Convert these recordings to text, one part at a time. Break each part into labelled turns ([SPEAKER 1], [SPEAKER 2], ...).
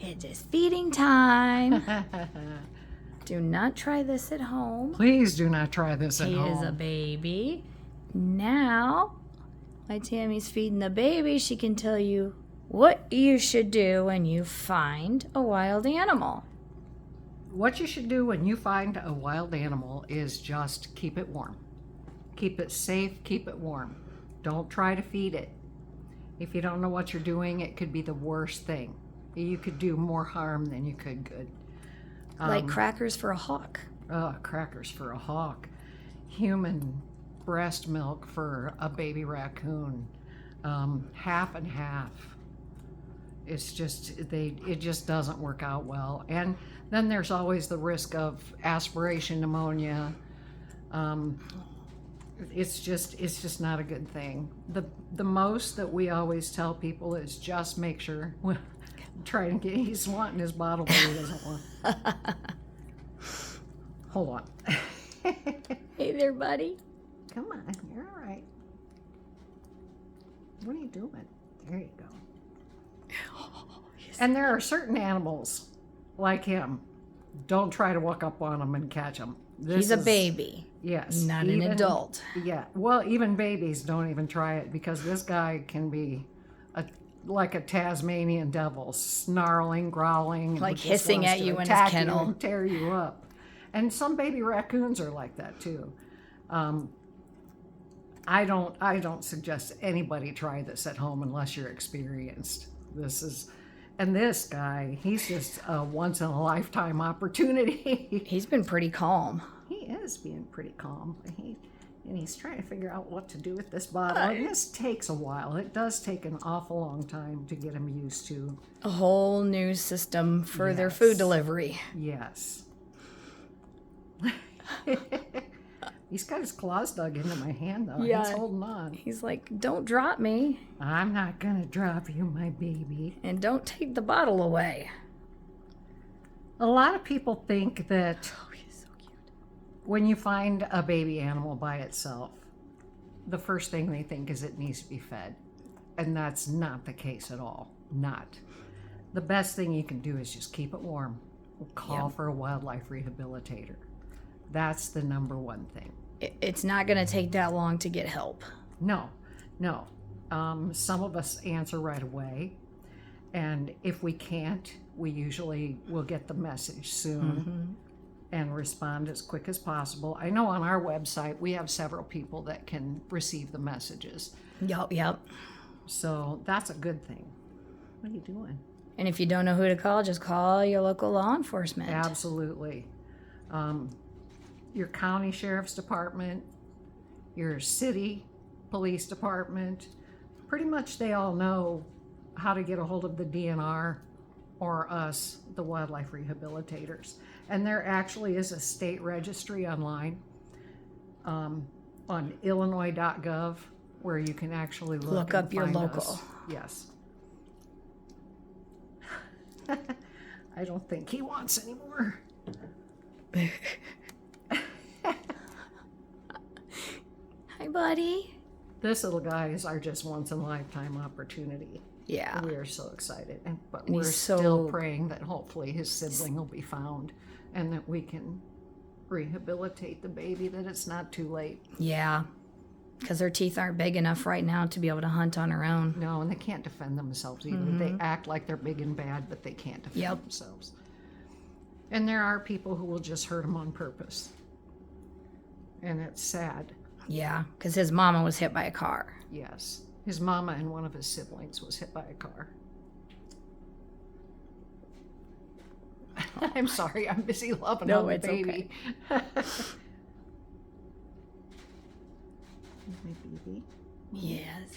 [SPEAKER 1] It is feeding time. Do not try this at home.
[SPEAKER 2] Please do not try this at
[SPEAKER 1] He
[SPEAKER 2] home.
[SPEAKER 1] is a baby. Now, my Tammy's feeding the baby. She can tell you what you should do when you find a wild animal.
[SPEAKER 2] What you should do when you find a wild animal is just keep it warm. Keep it safe, keep it warm. Don't try to feed it. If you don't know what you're doing, it could be the worst thing. You could do more harm than you could good.
[SPEAKER 1] Like crackers for a hawk.
[SPEAKER 2] Crackers for a hawk. Human breast milk for a baby raccoon. Half and half. It's just, it just doesn't work out well. And then there's always the risk of aspiration pneumonia. It's just not a good thing. The most that we always tell people is just make sure, try to get, he's wanting his bottle, but he doesn't want. Hold on.
[SPEAKER 1] Hey there, buddy.
[SPEAKER 2] Come on, you're all right. What are you doing? There you go. And there are certain animals like him. Don't try to walk up on them and catch them.
[SPEAKER 1] He's a baby.
[SPEAKER 2] Yes.
[SPEAKER 1] Not an adult.
[SPEAKER 2] Yeah. Well, even babies don't even try it because this guy can be like a Tasmanian devil, snarling, growling,
[SPEAKER 1] Like
[SPEAKER 2] and just
[SPEAKER 1] hissing
[SPEAKER 2] wants
[SPEAKER 1] at
[SPEAKER 2] to
[SPEAKER 1] you in his
[SPEAKER 2] attack
[SPEAKER 1] kennel.
[SPEAKER 2] you and tear you up. And some baby raccoons are like that too. I don't suggest anybody try this at home unless you're experienced. And this guy, he's just a once in a lifetime opportunity.
[SPEAKER 1] He's been pretty calm.
[SPEAKER 2] He is being pretty calm. And he's trying to figure out what to do with this bottle. And this takes a while. It does take an awful long time to get him used to.
[SPEAKER 1] A whole new system for their
[SPEAKER 2] Yes.
[SPEAKER 1] food delivery.
[SPEAKER 2] Yes. He's got his claws dug into my hand, though.
[SPEAKER 1] Yeah.
[SPEAKER 2] He's holding on.
[SPEAKER 1] He's like, don't drop me,
[SPEAKER 2] I'm not going to drop you, my baby.
[SPEAKER 1] and don't take the bottle away.
[SPEAKER 2] A lot of people think that
[SPEAKER 1] Oh, he's so cute.
[SPEAKER 2] when you find a baby animal by itself, the first thing they think is it needs to be fed. And that's not the case at all. Not. The best thing you can do is just keep it warm. Call for a wildlife rehabilitator. That's the number one thing.
[SPEAKER 1] It's not going to take that long to get help.
[SPEAKER 2] No. Some of us answer right away. And if we can't, we usually will get the message soon and respond as quick as possible. I know on our website, we have several people that can receive the messages.
[SPEAKER 1] Yep.
[SPEAKER 2] So that's a good thing. What are you doing?
[SPEAKER 1] And if you don't know who to call, just call your local law enforcement.
[SPEAKER 2] Absolutely. Your county sheriff's department, your city police department, pretty much they all know how to get a hold of the DNR or us, the wildlife rehabilitators. And there actually is a state registry online on illinois.gov where you can actually look
[SPEAKER 1] up
[SPEAKER 2] and
[SPEAKER 1] your
[SPEAKER 2] find
[SPEAKER 1] local.
[SPEAKER 2] us. Yes. I don't think he wants any more.
[SPEAKER 1] Hi, buddy.
[SPEAKER 2] This little guys are just once in a lifetime opportunity.
[SPEAKER 1] Yeah.
[SPEAKER 2] We are so excited, but
[SPEAKER 1] And
[SPEAKER 2] we're
[SPEAKER 1] he's
[SPEAKER 2] still
[SPEAKER 1] so-
[SPEAKER 2] praying that hopefully his sibling will be found and that we can rehabilitate the baby, that it's not too late.
[SPEAKER 1] Yeah. Because their teeth aren't big enough right now to be able to hunt on her own.
[SPEAKER 2] No, and they can't defend themselves either. They act like they're big and bad, but they can't defend themselves. And there are people who will just hurt them on purpose. And it's sad.
[SPEAKER 1] Yeah, because his mama was hit by a car.
[SPEAKER 2] Yes. His mama and one of his siblings was hit by a car. I'm sorry, I'm busy loving on the
[SPEAKER 1] it's
[SPEAKER 2] baby. My baby.
[SPEAKER 1] Yes.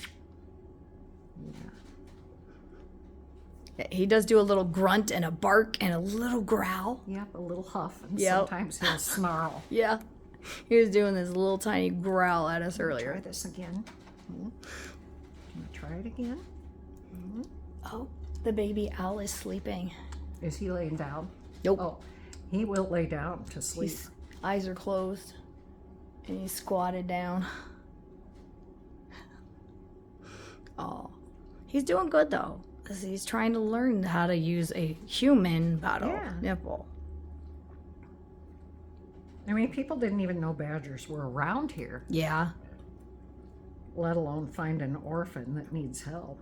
[SPEAKER 2] Yeah.
[SPEAKER 1] He does do a little grunt and a bark and a little growl.
[SPEAKER 2] Yep, a little huff, and
[SPEAKER 1] Yep.
[SPEAKER 2] sometimes he'll snarl.
[SPEAKER 1] Yeah. He was doing this little tiny growl at us
[SPEAKER 2] Try
[SPEAKER 1] earlier.
[SPEAKER 2] this again. Can you try it again?
[SPEAKER 1] Oh, the baby owl is sleeping.
[SPEAKER 2] Is he laying down?
[SPEAKER 1] Nope.
[SPEAKER 2] Oh, he will lay down to sleep.
[SPEAKER 1] His eyes are closed. And he's squatted down. Oh. He's doing good though. He's trying to learn how to use a human bottle
[SPEAKER 2] Yeah.
[SPEAKER 1] nipple.
[SPEAKER 2] I mean, people didn't even know badgers were around here,
[SPEAKER 1] Yeah.
[SPEAKER 2] let alone find an orphan that needs help.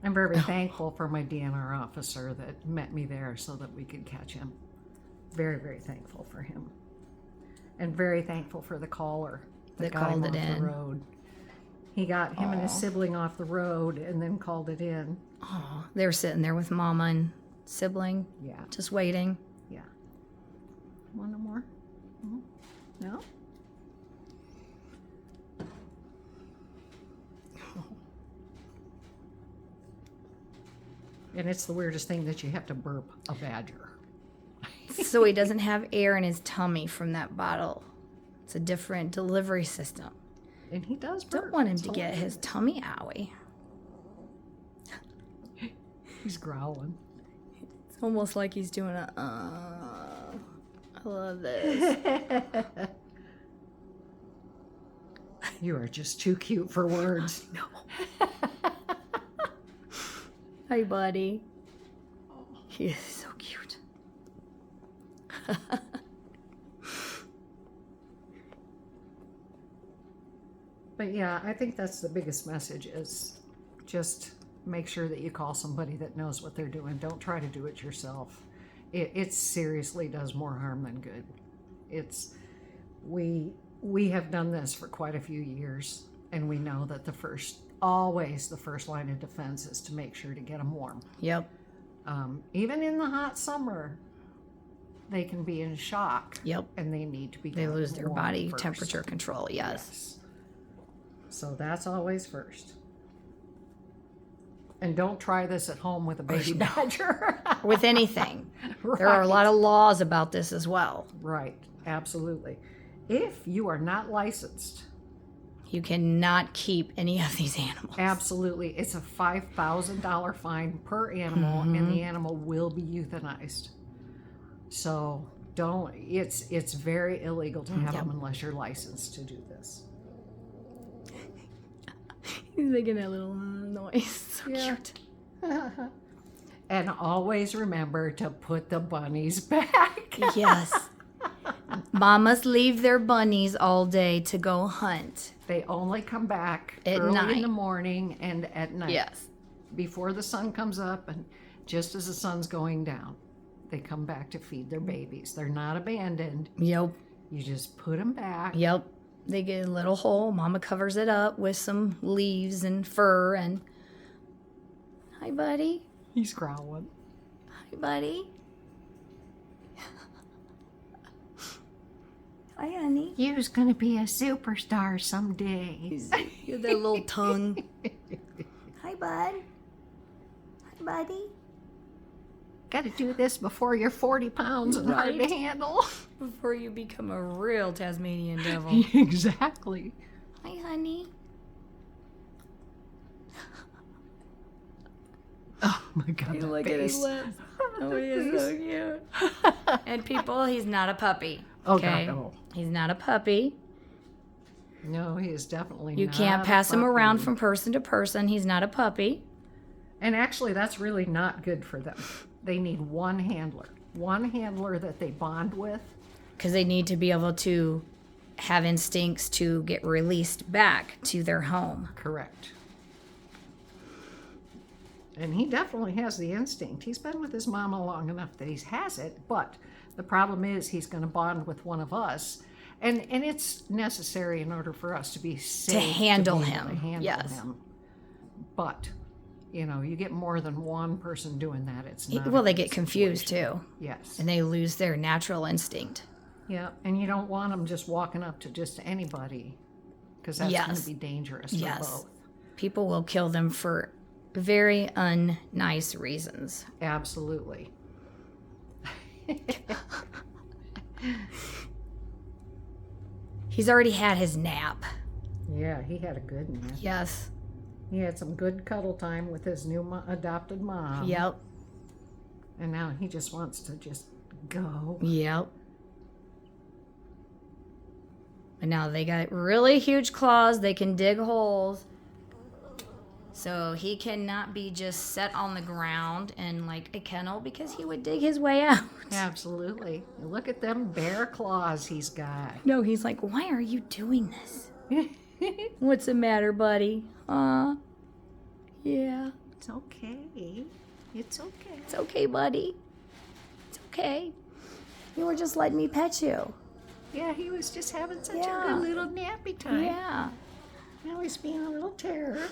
[SPEAKER 2] I'm very thankful for my DNR officer that met me there so that we could catch him. Very, very thankful for him. And very thankful for the caller
[SPEAKER 1] That
[SPEAKER 2] got him
[SPEAKER 1] called it
[SPEAKER 2] off the
[SPEAKER 1] in.
[SPEAKER 2] road. He got him and his
[SPEAKER 1] Aw.
[SPEAKER 2] sibling off the road and then called it in.
[SPEAKER 1] Oh, they were sitting there with mama and sibling,
[SPEAKER 2] Yeah,
[SPEAKER 1] just waiting.
[SPEAKER 2] yeah. Want no more? Mhm. No? And it's the weirdest thing that you have to burp a badger.
[SPEAKER 1] So he doesn't have air in his tummy from that bottle. It's a different delivery system.
[SPEAKER 2] And he does burp.
[SPEAKER 1] Don't want him
[SPEAKER 2] It's
[SPEAKER 1] to get his tummy owie.
[SPEAKER 2] He's growling.
[SPEAKER 1] It's almost like he's doing a, I love this.
[SPEAKER 2] You are just too cute for words.
[SPEAKER 1] No. Hi, buddy. He is so cute.
[SPEAKER 2] But yeah, I think that's the biggest message is just make sure that you call somebody that knows what they're doing. Don't try to do it yourself. It seriously does more harm than good. It's we have done this for quite a few years, and we know that always the first line of defense is to make sure to get them warm.
[SPEAKER 1] Yep.
[SPEAKER 2] Even in the hot summer, they can be in shock.
[SPEAKER 1] Yep.
[SPEAKER 2] And they need to be.
[SPEAKER 1] They
[SPEAKER 2] gotten
[SPEAKER 1] lose their
[SPEAKER 2] warm
[SPEAKER 1] body
[SPEAKER 2] first.
[SPEAKER 1] temperature control. Yes.
[SPEAKER 2] Yes. So that's always first. And don't try this at home with a baby badger.
[SPEAKER 1] With anything. There are a lot of laws about this as well.
[SPEAKER 2] Right, absolutely. If you are not licensed,
[SPEAKER 1] You cannot keep any of these animals.
[SPEAKER 2] absolutely, it's a $5,000 fine per animal, and
[SPEAKER 1] Mm-hmm.
[SPEAKER 2] the animal will be euthanized. So don't. It's very illegal to have
[SPEAKER 1] Yep.
[SPEAKER 2] them unless you're licensed to do this.
[SPEAKER 1] He's making that little noise. So
[SPEAKER 2] Yeah.
[SPEAKER 1] cute.
[SPEAKER 2] And always remember to put the bunnies back.
[SPEAKER 1] Yes. Mamas leave their bunnies all day to go hunt.
[SPEAKER 2] They only come back
[SPEAKER 1] At
[SPEAKER 2] early in
[SPEAKER 1] night.
[SPEAKER 2] the morning and at night.
[SPEAKER 1] Yes.
[SPEAKER 2] Before the sun comes up and just as the sun's going down. They come back to feed their babies. They're not abandoned.
[SPEAKER 1] Yep.
[SPEAKER 2] You just put them back.
[SPEAKER 1] Yep. They get a little hole. Mama covers it up with some leaves and fur and. Hi, buddy.
[SPEAKER 2] He's growling.
[SPEAKER 1] Hi, buddy. Hi, honey.
[SPEAKER 2] You's gonna be a superstar someday.
[SPEAKER 1] You have that little tongue. Hi, bud. Hi, buddy.
[SPEAKER 2] Got to do this before you're 40 pounds and hard to
[SPEAKER 1] Right.
[SPEAKER 2] handle.
[SPEAKER 1] Before you become a real Tasmanian devil.
[SPEAKER 2] Exactly.
[SPEAKER 1] Hi, honey.
[SPEAKER 2] Oh my God, that
[SPEAKER 1] Look
[SPEAKER 2] face.
[SPEAKER 1] at his lips. Oh, he is so cute. And people, he's not a puppy.
[SPEAKER 2] Oh
[SPEAKER 1] Okay?
[SPEAKER 2] God, no.
[SPEAKER 1] He's not a puppy.
[SPEAKER 2] No, he is definitely
[SPEAKER 1] You
[SPEAKER 2] not
[SPEAKER 1] can't
[SPEAKER 2] a
[SPEAKER 1] pass him around
[SPEAKER 2] puppy.
[SPEAKER 1] from person to person. He's not a puppy.
[SPEAKER 2] And actually, that's really not good for them. They need one handler that they bond with.
[SPEAKER 1] Because they need to be able to have instincts to get released back to their home.
[SPEAKER 2] Correct. And he definitely has the instinct. He's been with his mama long enough that he has it, but the problem is he's going to bond with one of us. And it's necessary in order for us to be safe
[SPEAKER 1] handle
[SPEAKER 2] be able
[SPEAKER 1] him.
[SPEAKER 2] to handle
[SPEAKER 1] Yes.
[SPEAKER 2] him. But, you get more than one person doing that. It's not.
[SPEAKER 1] Well,
[SPEAKER 2] a
[SPEAKER 1] they
[SPEAKER 2] good
[SPEAKER 1] get confused
[SPEAKER 2] situation.
[SPEAKER 1] too.
[SPEAKER 2] Yes.
[SPEAKER 1] And they lose their natural instinct.
[SPEAKER 2] Yeah, and you don't want them just walking up to just anybody because that's going
[SPEAKER 1] Yes.
[SPEAKER 2] to be dangerous for
[SPEAKER 1] Yes.
[SPEAKER 2] both.
[SPEAKER 1] People will kill them for very unnice reasons.
[SPEAKER 2] Absolutely.
[SPEAKER 1] He's already had his nap.
[SPEAKER 2] Yeah, he had a good nap.
[SPEAKER 1] Yes.
[SPEAKER 2] He had some good cuddle time with his new adopted mom.
[SPEAKER 1] Yep.
[SPEAKER 2] And now he just wants to just go.
[SPEAKER 1] Yep. And now they got really huge claws. They can dig holes. So he cannot be just set on the ground in like a kennel because he would dig his way out.
[SPEAKER 2] Absolutely. Look at them bare claws he's got.
[SPEAKER 1] No, he's like, why are you doing this? What's the matter, buddy? Yeah.
[SPEAKER 2] It's okay. It's okay.
[SPEAKER 1] It's okay, buddy. It's okay. You were just letting me pet you.
[SPEAKER 2] Yeah, he was just having such a
[SPEAKER 1] Yeah.
[SPEAKER 2] good little nappy time.
[SPEAKER 1] Yeah.
[SPEAKER 2] Now he's being a little terror.